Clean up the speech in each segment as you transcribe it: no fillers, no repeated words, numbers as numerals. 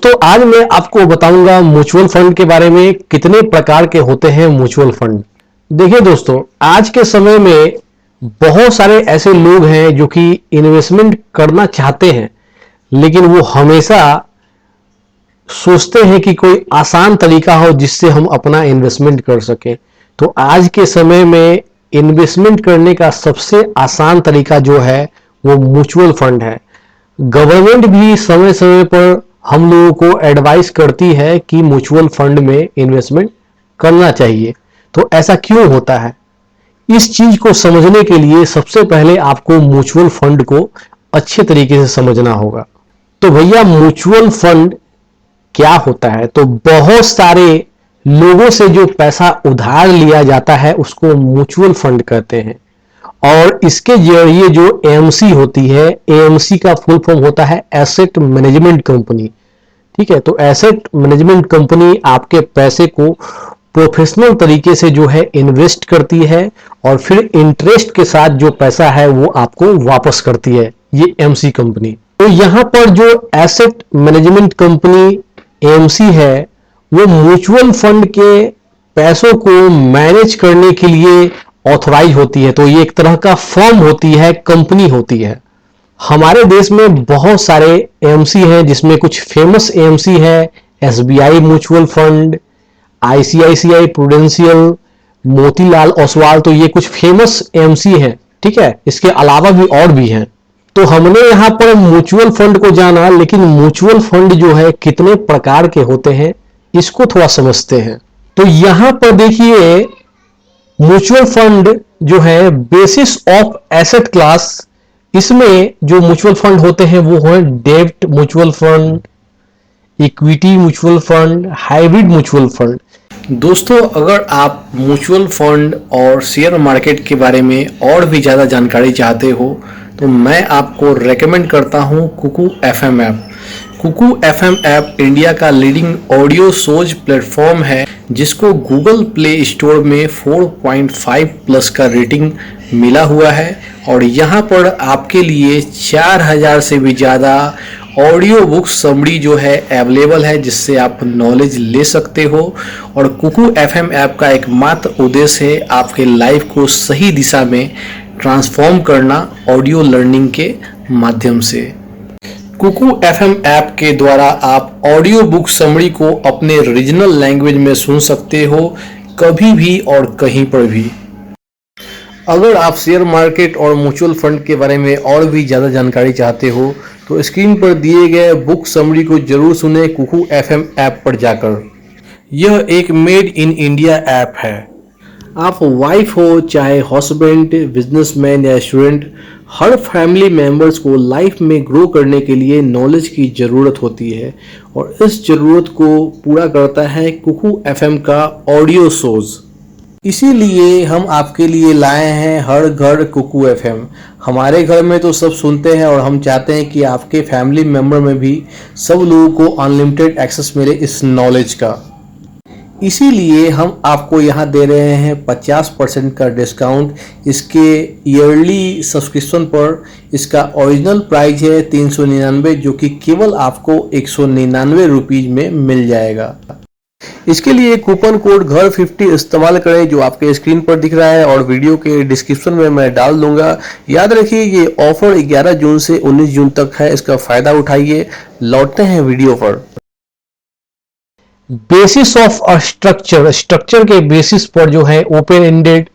दोस्तों, आज मैं आपको बताऊंगा म्यूचुअल फंड के बारे में। कितने प्रकार के होते हैं म्यूचुअल फंड। देखिए दोस्तों, आज के समय में बहुत सारे ऐसे लोग हैं जो कि इन्वेस्टमेंट करना चाहते हैं, लेकिन वो हमेशा सोचते हैं कि कोई आसान तरीका हो जिससे हम अपना इन्वेस्टमेंट कर सकें। तो आज के समय में इन्वेस्टमेंट करने का सबसे आसान तरीका जो है वो म्यूचुअल फंड है। गवर्नमेंट भी समय समय पर हम लोगों को एडवाइस करती है कि म्यूचुअल फंड में इन्वेस्टमेंट करना चाहिए। तो ऐसा क्यों होता है, इस चीज को समझने के लिए सबसे पहले आपको म्यूचुअल फंड को अच्छे तरीके से समझना होगा। तो भैया, म्यूचुअल फंड क्या होता है? तो बहुत सारे लोगों से जो पैसा उधार लिया जाता है उसको म्यूचुअल फंड कहते हैं। और इसके जरिए जो एएमसी होती है, एएमसी का फुल फॉर्म होता है एसेट मैनेजमेंट कंपनी। ठीक है, तो एसेट मैनेजमेंट कंपनी आपके पैसे को प्रोफेशनल तरीके से जो है इन्वेस्ट करती है और फिर इंटरेस्ट के साथ जो पैसा है वो आपको वापस करती है, ये एएमसी कंपनी। तो यहां पर जो एसेट मैनेजमेंट कंपनी एएमसी है वो म्यूचुअल फंड के पैसों को मैनेज करने के लिए ऑथराइज होती है। तो ये एक तरह का फर्म होती है, कंपनी होती है। हमारे देश में बहुत सारे एएमसी हैं, जिसमें कुछ फेमस एएमसी है SBI mutual fund, ICICI prudential, Motilal Oswal. तो ये कुछ फेमस एएमसी हैं। ठीक है, इसके अलावा भी और भी हैं। तो हमने यहाँ पर म्यूचुअल फंड को जाना, लेकिन म्यूचुअल फंड जो है कितने प्रकार के होते हैं इसको थोड़ा समझते हैं। तो यहाँ पर देखिए, म्यूचुअल फंड जो है बेसिस ऑफ एसेट क्लास, इसमें जो म्यूचुअल फंड होते हैं वो है डेब्ट mutual fund, equity mutual fund, hybrid mutual fund. दोस्तों, अगर आप म्यूचुअल फंड और शेयर मार्केट के बारे में और भी ज़्यादा जानकारी चाहते हो तो मैं आपको रेकमेंड करता हूँ Kuku FM app. Kuku FM app India का लीडिंग ऑडियो शोज प्लेटफॉर्म है, जिसको गूगल प्ले स्टोर में 4.5 प्लस का रेटिंग मिला हुआ है। और यहाँ पर आपके लिए 4000 से भी ज़्यादा ऑडियो बुक समरी जो है अवेलेबल है, जिससे आप नॉलेज ले सकते हो। और कुकू एफएम ऐप का एकमात्र उद्देश्य है आपके लाइफ को सही दिशा में ट्रांसफॉर्म करना ऑडियो लर्निंग के माध्यम से। कुकू एफएम ऐप के द्वारा आप ऑडियो बुक समरी को अपने रीजनल लैंग्वेज में सुन सकते हो, कभी भी और कहीं पर भी। अगर आप शेयर मार्केट और म्यूचुअल फंड के बारे में और भी ज़्यादा जानकारी चाहते हो तो स्क्रीन पर दिए गए बुक समरी को जरूर सुने कुकू एफएम ऐप पर जाकर। यह एक मेड इन इंडिया ऐप है। आप वाइफ हो चाहे हस्बैंड, बिजनेसमैन या स्टूडेंट, हर फैमिली मेंबर्स को लाइफ में ग्रो करने के लिए नॉलेज की ज़रूरत होती है, और इस ज़रूरत को पूरा करता है कुकू एफएम का ऑडियो शोज। इसीलिए हम आपके लिए लाए हैं हर घर कुकू एफएम। हमारे घर में तो सब सुनते हैं और हम चाहते हैं कि आपके फैमिली मेंबर में भी सब लोगों को अनलिमिटेड एक्सेस मिले इस नॉलेज का। इसीलिए हम आपको यहाँ दे रहे हैं 50% का डिस्काउंट इसके ईयरली सब्सक्रिप्शन पर। इसका ओरिजिनल प्राइस है 399, जो कि केवल आपको 199 रुपीज़ में मिल जाएगा। इसके लिए कूपन कोड घर50 इस्तेमाल करें, जो आपके स्क्रीन पर दिख रहा है और वीडियो के डिस्क्रिप्शन में मैं डाल दूंगा। याद रखिए, ये ऑफर 11 जून से 19 जून तक है, इसका फायदा उठाइए। लौटते हैं वीडियो पर। बेसिस ऑफ स्ट्रक्चर, स्ट्रक्चर के बेसिस पर जो है ओपन एंडेड,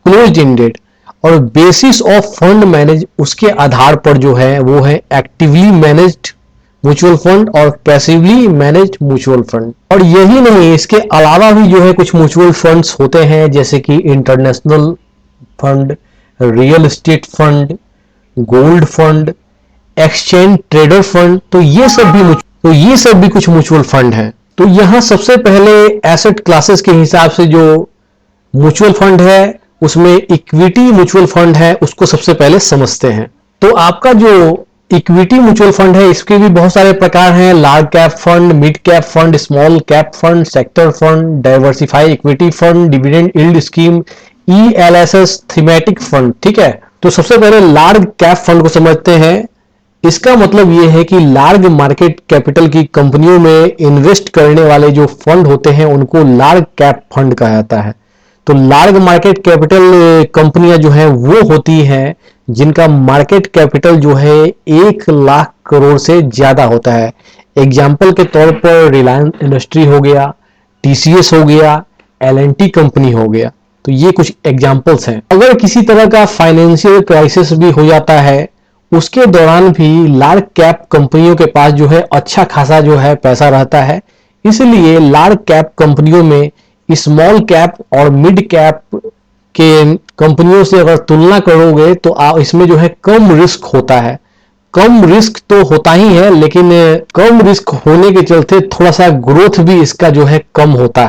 क्लोज्ड एंडेड, और बेसिस ऑफ फंड मैनेज, उसके आधार पर जो है वो है एक्टिवली मैनेज्ड म्यूचुअल फंड और पैसिवली मैनेज्ड म्यूचुअल फंड। और यही नहीं, इसके अलावा भी जो है कुछ म्यूचुअल फंड्स होते हैं, जैसे कि international fund, real estate fund, gold fund, exchange trader fund. तो ये सब भी कुछ म्यूचुअल फंड है। तो यहाँ सबसे पहले एसेट क्लासेस के हिसाब से जो म्यूचुअल फंड है उसमें इक्विटी म्यूचुअल फंड है, उसको सबसे पहले समझते हैं। तो आपका जो इक्विटी म्यूचुअल फंड है, इसके भी बहुत सारे प्रकार हैं। Large cap fund, mid cap fund, small cap fund, sector fund, diversify equity fund, dividend yield scheme, ELSS, thematic fund. ठीक है, तो सबसे पहले लार्ज कैप फंड को समझते हैं। इसका मतलब ये है कि लार्ज मार्केट कैपिटल की कंपनियों में इन्वेस्ट करने वाले जो फंड होते हैं उनको लार्ज कैप फंड कहा जाता है। तो लार्ज मार्केट कैपिटल कंपनियां जो है वो होती हैं जिनका मार्केट कैपिटल जो है 1 लाख करोड़ से ज्यादा होता है। एग्जाम्पल के तौर पर रिलायंस इंडस्ट्री हो गया, टीसीएस हो गया, एल&टी कंपनी हो गया। तो ये कुछ एग्जाम्पल्स हैं। अगर किसी तरह का फाइनेंशियल क्राइसिस भी हो जाता है उसके दौरान भी लार्ज कैप कंपनियों के पास जो है अच्छा खासा जो है पैसा रहता है। इसलिए लार्ज कैप कंपनियों में स्मॉल कैप और मिड कैप के कंपनियों से अगर तुलना करोगे तो इसमें जो है कम रिस्क होता है। कम रिस्क तो होता ही है, लेकिन कम रिस्क होने के चलते थोड़ा सा ग्रोथ भी इसका जो है कम होता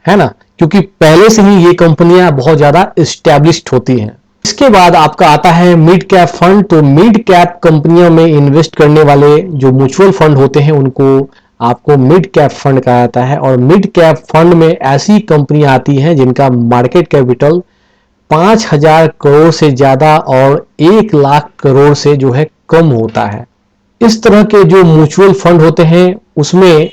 है ना, क्योंकि पहले से ही ये कंपनियां बहुत ज्यादा एस्टैब्लिश्ड होती हैं। इसके बाद आपका आता है मिड कैप फंड। तो मिड कैप कंपनियों में इन्वेस्ट करने वाले जो म्यूचुअल फंड होते हैं उनको आपको मिड कैप फंड कहा जाता है। और मिड कैप फंड में ऐसी कंपनियां आती हैं जिनका मार्केट कैपिटल 5,000 करोड़ से ज्यादा और 1 लाख करोड़ से जो है कम होता है। इस तरह के जो म्यूचुअल फंड होते हैं उसमें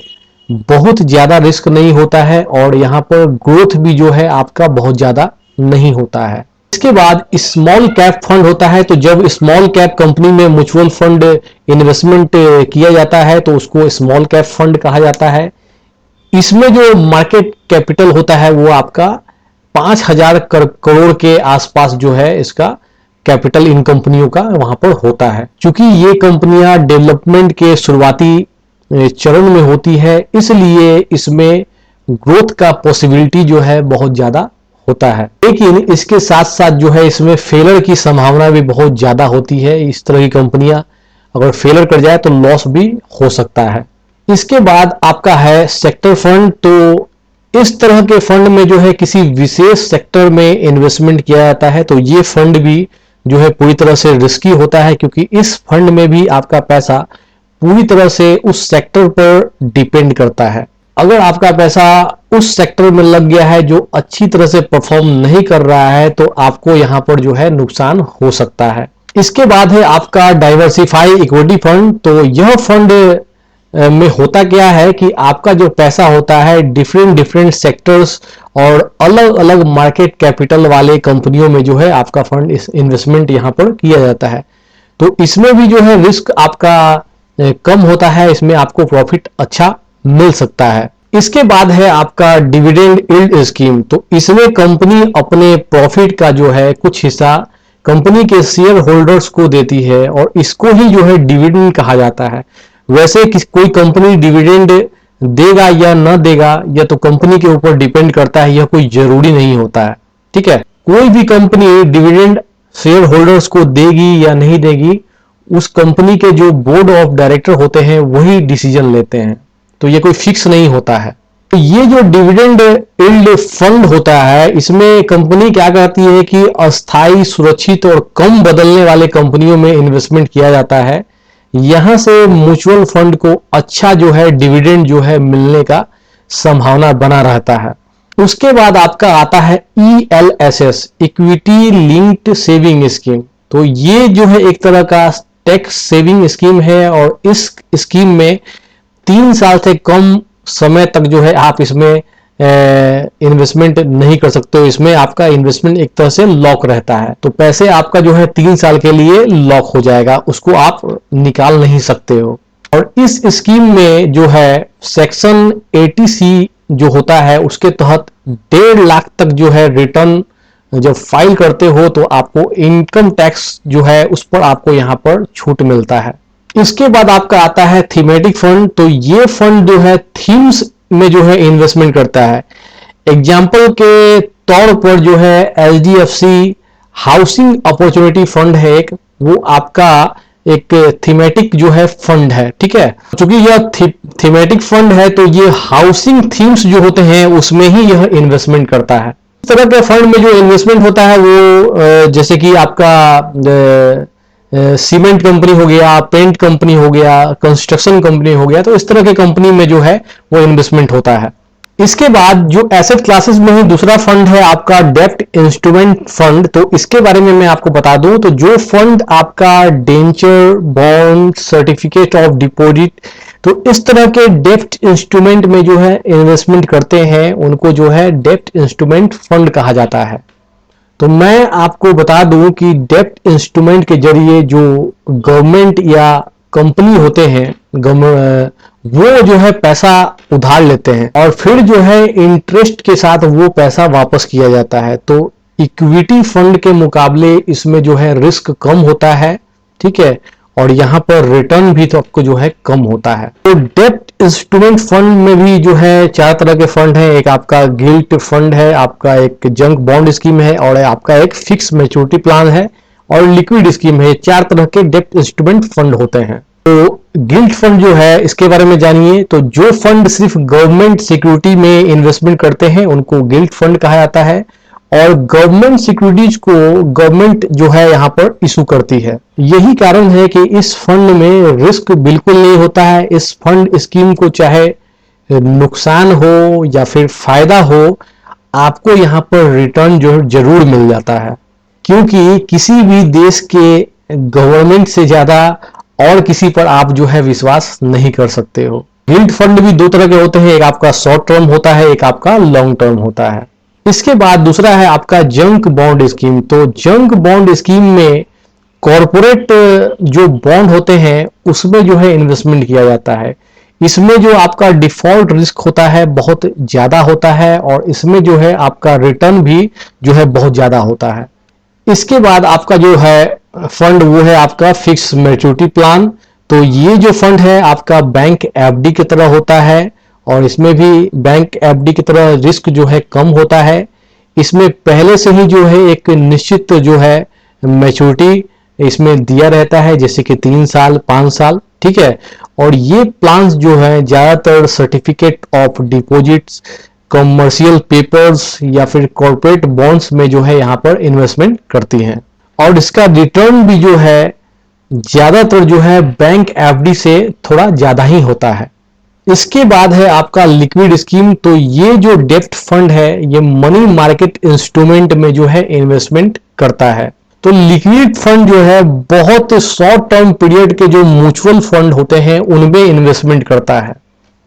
बहुत ज्यादा रिस्क नहीं होता है और यहाँ पर ग्रोथ भी जो है आपका बहुत ज्यादा नहीं होता है। इसके बाद स्मॉल कैप फंड होता है। तो जब स्मॉल कैप कंपनी में म्यूचुअल फंड इन्वेस्टमेंट किया जाता है तो उसको स्मॉल कैप फंड कहा जाता है। इसमें जो मार्केट कैपिटल होता है वो आपका 5,000 करोड़ के आसपास जो है इसका कैपिटल इन कंपनियों का वहां पर होता है। क्योंकि ये कंपनियां डेवलपमेंट के शुरुआती चरण में होती है इसलिए इसमें ग्रोथ का पॉसिबिलिटी जो है बहुत ज्यादा होता है। लेकिन इसके साथ साथ जो है इसमें फेलर की संभावना भी बहुत ज्यादा होती है। इस तरह की कंपनियां अगर फेलर कर जाए तो लॉस भी हो सकता है। इसके बाद आपका है सेक्टर फंड। तो इस तरह के फंड में जो है किसी विशेष सेक्टर में इन्वेस्टमेंट किया जाता है। तो ये फंड भी जो है पूरी तरह से रिस्की होता है क्योंकि इस फंड में भी आपका पैसा पूरी तरह से उस सेक्टर पर डिपेंड करता है। अगर आपका पैसा उस सेक्टर में लग गया है जो अच्छी तरह से परफॉर्म नहीं कर रहा है तो आपको यहां पर जो है नुकसान हो सकता है। इसके बाद है आपका डाइवर्सिफाई इक्विटी फंड। तो यह फंड में होता क्या है कि आपका जो पैसा होता है डिफरेंट सेक्टर्स और अलग अलग मार्केट कैपिटल वाले कंपनियों में जो है आपका फंड इस इन्वेस्टमेंट यहां पर किया जाता है। तो इसमें भी जो है रिस्क आपका कम होता है, इसमें आपको प्रॉफिट अच्छा मिल सकता है। इसके बाद है आपका डिविडेंड यील्ड स्कीम। तो इसमें कंपनी अपने प्रॉफिट का जो है कुछ हिस्सा कंपनी के शेयर होल्डर्स को देती है और इसको ही जो है डिविडेंड कहा जाता है। वैसे कोई कंपनी डिविडेंड देगा या न देगा यह तो कंपनी के ऊपर डिपेंड करता है, यह कोई जरूरी नहीं होता है। ठीक है, कोई भी कंपनी डिविडेंड शेयर होल्डर्स को देगी या नहीं देगी उस कंपनी के जो बोर्ड ऑफ डायरेक्टर होते हैं वही डिसीजन लेते हैं। तो ये कोई फिक्स नहीं होता है। तो ये जो डिविडेंड यील्ड फंड होता है इसमें कंपनी क्या करती है कि अस्थायी, सुरक्षित और कम बदलने वाले कंपनियों में इन्वेस्टमेंट किया जाता है। यहां से म्यूचुअल फंड को अच्छा जो है डिविडेंड जो है मिलने का संभावना बना रहता है। उसके बाद आपका आता है ELSS, equity linked saving scheme. तो ये जो है एक तरह का टैक्स सेविंग स्कीम है और इस स्कीम में 3 साल से कम समय तक जो है आप इसमें इन्वेस्टमेंट नहीं कर सकते हो। इसमें आपका इन्वेस्टमेंट एक तरह से लॉक रहता है। तो पैसे आपका जो है 3 साल के लिए लॉक हो जाएगा, उसको आप निकाल नहीं सकते हो। और इस स्कीम में जो है सेक्शन 80C जो होता है उसके तहत 1.5 लाख तक जो है रिटर्न जब फाइल करते हो तो आपको इनकम टैक्स जो है उस पर आपको यहां पर छूट मिलता है। इसके बाद आपका आता है थीमेटिक फंड। तो ये फंड जो है थीम्स में जो है इन्वेस्टमेंट करता है। एग्जाम्पल के तौर पर जो है HDFC हाउसिंग अपॉर्चुनिटी फंड है एक, वो आपका एक थीमेटिक जो है फंड है। ठीक है, क्योंकि यह थीमेटिक फंड है तो ये हाउसिंग थीम्स जो होते हैं उसमें ही यह इन्वेस्टमेंट करता है। इस तरह के फंड में जो इन्वेस्टमेंट होता है वो जैसे कि आपका सीमेंट कंपनी हो गया, पेंट कंपनी हो गया, कंस्ट्रक्शन कंपनी हो गया, तो इस तरह के कंपनी में जो है वो इन्वेस्टमेंट होता है। इसके बाद जो एसेट क्लासेस में ही दूसरा फंड है आपका डेब्ट इंस्ट्रूमेंट फंड। तो इसके बारे में मैं आपको बता दूं, तो जो फंड आपका denture, bond, certificate of deposit, तो इस तरह के डेब्ट इंस्ट्रूमेंट में जो है इन्वेस्टमेंट करते हैं उनको जो है डेब्ट इंस्ट्रूमेंट फंड कहा जाता है। तो मैं आपको बता दूं कि डेब्ट इंस्ट्रूमेंट के जरिए जो गवर्नमेंट या कंपनी होते हैं, वो जो है पैसा उधार लेते हैं और फिर जो है इंटरेस्ट के साथ वो पैसा वापस किया जाता है। तो इक्विटी फंड के मुकाबले इसमें जो है रिस्क कम होता है, ठीक है, और यहाँ पर रिटर्न भी तो आपको जो है कम होता है। तो डेब्ट इंस्ट्रूमेंट फंड में भी जो है 4 तरह के फंड है। एक आपका गिल्ट फंड है, आपका एक जंक बॉन्ड स्कीम है, और आपका एक फिक्स मैच्योरिटी प्लान है, और लिक्विड स्कीम है। 4 तरह के डेब्ट इंस्ट्रूमेंट फंड होते हैं। तो गिल्ट फंड जो है इसके बारे में जानिए। तो जो फंड सिर्फ गवर्नमेंट सिक्योरिटी में इन्वेस्टमेंट करते हैं उनको गिल्ट फंड कहा जाता है, और गवर्नमेंट सिक्योरिटीज को गवर्नमेंट जो है यहाँ पर इशू करती है। यही कारण है कि इस फंड में रिस्क बिल्कुल नहीं होता है। इस फंड स्कीम को चाहे नुकसान हो या फिर फायदा हो, आपको यहाँ पर रिटर्न जो जरूर मिल जाता है, क्योंकि किसी भी देश के गवर्नमेंट से ज्यादा और किसी पर आप जो है विश्वास नहीं कर सकते हो। गिल्ट फंड भी 2 तरह के होते हैं, एक आपका शॉर्ट टर्म होता है, एक आपका लॉन्ग टर्म होता है। इसके बाद दूसरा है आपका जंक बॉन्ड स्कीम। तो जंक बॉन्ड स्कीम में कॉर्पोरेट जो बॉन्ड होते हैं उसमें जो है इन्वेस्टमेंट किया जाता है। इसमें जो आपका डिफॉल्ट रिस्क होता है बहुत ज्यादा होता है, और इसमें जो है आपका रिटर्न भी जो है बहुत ज्यादा होता है। इसके बाद आपका जो है फंड वो है आपका फिक्स मैच्योरिटी प्लान। तो ये जो फंड है आपका बैंक एफडी की तरह होता है, और इसमें भी बैंक एफडी की तरह रिस्क जो है कम होता है। इसमें पहले से ही जो है एक निश्चित जो है मैच्योरिटी इसमें दिया रहता है, जैसे कि 3 साल, 5 साल, ठीक है। और ये प्लान्स जो है ज्यादातर certificate of deposits, commercial papers या फिर कॉर्पोरेट बॉन्ड्स में जो है यहाँ पर इन्वेस्टमेंट करती हैं, और इसका रिटर्न भी जो है ज्यादातर जो है बैंक एफडी से थोड़ा ज्यादा ही होता है। इसके बाद है आपका लिक्विड स्कीम। तो ये जो डेब्ट फंड है ये मनी मार्केट इंस्ट्रूमेंट में जो है इन्वेस्टमेंट करता है। तो लिक्विड फंड जो है बहुत शॉर्ट टर्म पीरियड के जो म्यूचुअल फंड होते हैं उनमें इन्वेस्टमेंट करता है।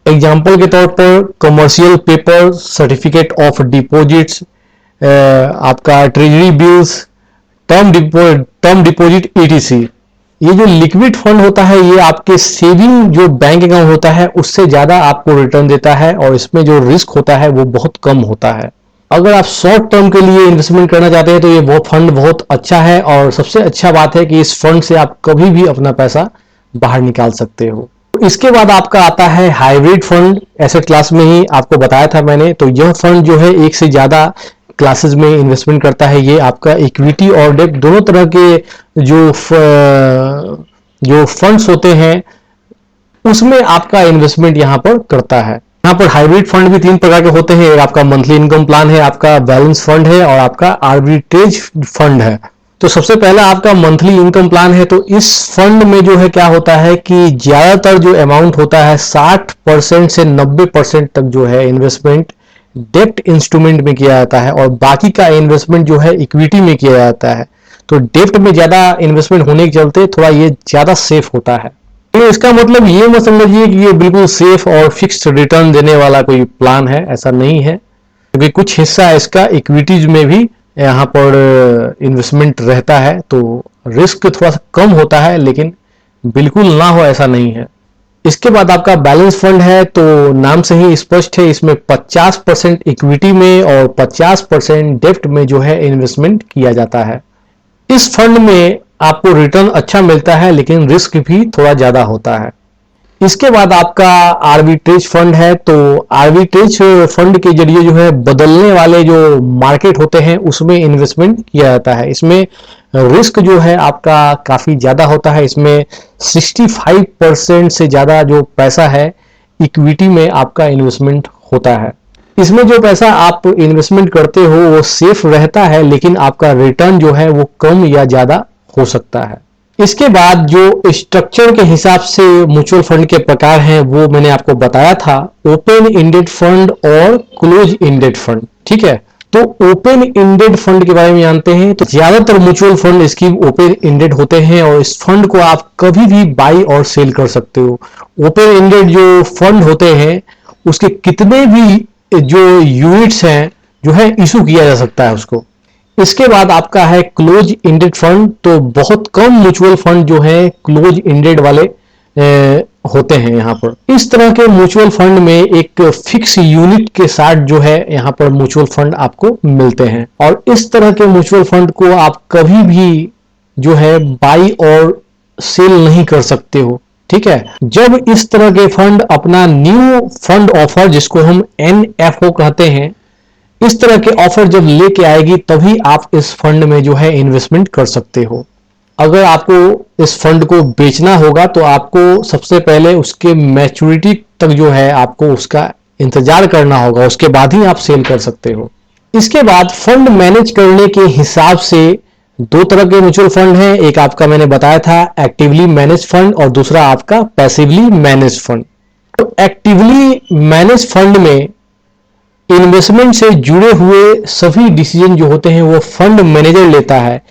एग्जाम्पल के तौर पर commercial paper, certificate of deposits, आपका treasury bills, term deposit etc. ये जो लिक्विड फंड होता है ये आपके सेविंग जो बैंक अकाउंट होता है उससे ज्यादा आपको रिटर्न देता है, और इसमें जो रिस्क होता है वो बहुत कम होता है। अगर आप शॉर्ट टर्म के लिए इन्वेस्टमेंट करना चाहते हैं तो ये वो फंड बहुत अच्छा है, और सबसे अच्छा बात है कि इस फंड से आप कभी भी अपना पैसा बाहर निकाल सकते हो। इसके बाद आपका आता है हाइब्रिड फंड। एसेट क्लास में ही आपको बताया था मैंने। तो यह फंड जो है एक से ज्यादा क्लासेस में इन्वेस्टमेंट करता है। ये आपका इक्विटी और डेब्ट दोनों तरह के जो फंड्स होते हैं उसमें आपका इन्वेस्टमेंट यहां पर करता है। यहां पर हाइब्रिड फंड भी 3 प्रकार के होते हैं। आपका मंथली इनकम प्लान है, आपका बैलेंस फंड है, और आपका आर्बिट्रेज फंड है। तो सबसे पहला आपका मंथली इनकम प्लान है। तो इस फंड में जो है क्या होता है कि ज्यादातर जो अमाउंट होता है 60% से 90% तक जो है इन्वेस्टमेंट डेब्ट इंस्ट्रूमेंट में किया जाता है, और बाकी का इन्वेस्टमेंट जो है इक्विटी में किया जाता है। तो डेब्ट में ज्यादा इन्वेस्टमेंट होने के चलते थोड़ा ये ज्यादा सेफ होता है। तो इसका मतलब ये मत समझिए कि ये बिल्कुल सेफ और फिक्स्ड रिटर्न देने वाला कोई प्लान है, ऐसा नहीं है, क्योंकि कुछ हिस्सा इसका इक्विटीज में भी यहाँ पर इन्वेस्टमेंट रहता है। तो रिस्क थोड़ा सा कम होता है, लेकिन बिल्कुल ना हो ऐसा नहीं है। इसके बाद आपका बैलेंस फंड है। तो नाम से ही स्पष्ट है, इसमें 50% इक्विटी में और 50% डेब्ट में जो है इन्वेस्टमेंट किया जाता है। इस फंड में आपको रिटर्न अच्छा मिलता है, लेकिन रिस्क भी थोड़ा ज्यादा होता है। इसके बाद आपका आर्बिट्रेज फंड है। तो आर्बिट्रेज फंड के जरिए जो है बदलने वाले जो मार्केट होते हैं उसमें इन्वेस्टमेंट किया जाता है। इसमें रिस्क जो है आपका काफी ज्यादा होता है। इसमें 65% से ज्यादा जो पैसा है इक्विटी में आपका इन्वेस्टमेंट होता है। इसमें जो पैसा आप इन्वेस्टमेंट करते हो वो सेफ रहता है, लेकिन आपका रिटर्न जो है वो कम या ज्यादा हो सकता है। इसके बाद जो स्ट्रक्चर के हिसाब से म्यूचुअल फंड के प्रकार हैं वो मैंने आपको बताया था, ओपन इंडेड फंड और क्लोज इंडेड फंड। ठीक है, तो ओपन इंडेड फंड के बारे में जानते हैं। तो ज्यादातर mutual fund scheme open ended होते हैं और इस फंड को आप कभी भी बाई और सेल कर सकते हो। ओपन इंडेड जो फंड होते हैं उसके कितने भी जो यूनिट्स हैं जो है इशू किया जा सकता है उसको। इसके बाद आपका है क्लोज इंडेड फंड। तो बहुत कम म्यूचुअल फंड जो है क्लोज इंडेड वाले होते हैं यहाँ पर। इस तरह के म्यूचुअल फंड में एक फिक्स यूनिट के साथ जो है यहाँ पर म्यूचुअल फंड आपको मिलते हैं और इस तरह के म्यूचुअल फंड को आप कभी भी जो है बाई और सेल नहीं कर सकते हो। ठीक है, जब इस तरह के फंड अपना न्यू फंड ऑफर, जिसको हम NFO कहते हैं, इस तरह के ऑफर जब लेके आएगी तभी आप इस फंड में जो है इन्वेस्टमेंट कर सकते हो। अगर आपको इस फंड को बेचना होगा तो आपको सबसे पहले उसके मैच्योरिटी तक जो है आपको उसका इंतजार करना होगा, उसके बाद ही आप सेल कर सकते हो। इसके बाद फंड मैनेज करने के हिसाब से दो तरह के म्यूचुअल फंड हैं। एक आपका मैंने बताया था एक्टिवली मैनेज फंड और दूसरा आपका पैसिवली मैनेज फंड। तो एक्टिवली मैनेज फंड में इन्वेस्टमेंट से जुड़े हुए सभी डिसीजन जो होते हैं वो फंड मैनेजर लेता है।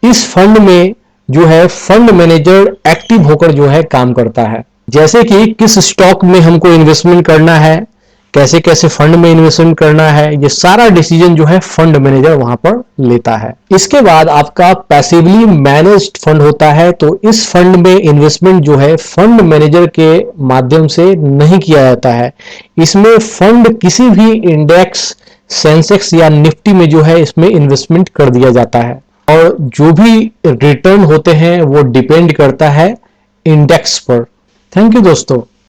इस फंड में जो है फंड मैनेजर एक्टिव होकर जो है काम करता है, जैसे कि किस स्टॉक में हमको इन्वेस्टमेंट करना है, कैसे कैसे फंड में इन्वेस्टमेंट करना है, ये सारा डिसीजन जो है फंड मैनेजर वहां पर लेता है। इसके बाद आपका पैसिवली मैनेज्ड फंड होता है। तो इस फंड में इन्वेस्टमेंट जो है फंड मैनेजर के माध्यम से नहीं किया जाता है। इसमें फंड किसी भी इंडेक्स, सेंसेक्स या निफ्टी में जो है इसमें इन्वेस्टमेंट कर दिया जाता है और जो भी रिटर्न होते हैं वो डिपेंड करता है इंडेक्स पर। थैंक यू दोस्तों।